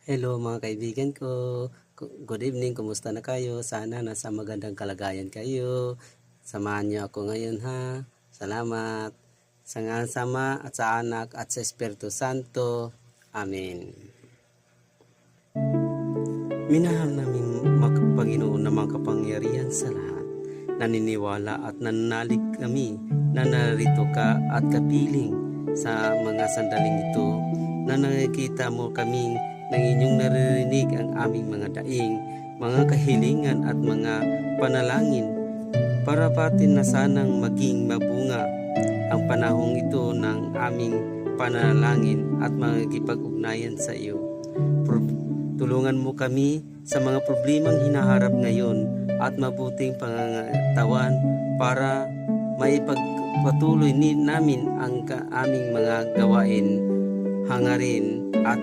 Hello mga kaibigan ko. Good evening, kumusta na kayo? Sana nasa magandang kalagayan kayo. Samahan niyo ako ngayon ha. Salamat. Sa ngalan sa Ama at sa Anak at sa Espiritu Santo. Amen. Minahal naming Panginoon na mga kapangyarihan sa lahat. Naniniwala at nananalig kami na narito ka at kapiling sa mga sandaling ito na nakikita mo kaming ng inyong naririnig ang aming mga daing, mga kahilingan at mga panalangin para patin na sanang maging mabunga ang panahong ito ng aming panalangin at magkipag-ugnayan sa iyo. Tulungan mo kami sa mga problemang hinaharap ngayon at mabuting pangangatawan para maipagpatuloy namin ang aming mga gawain, hangarin at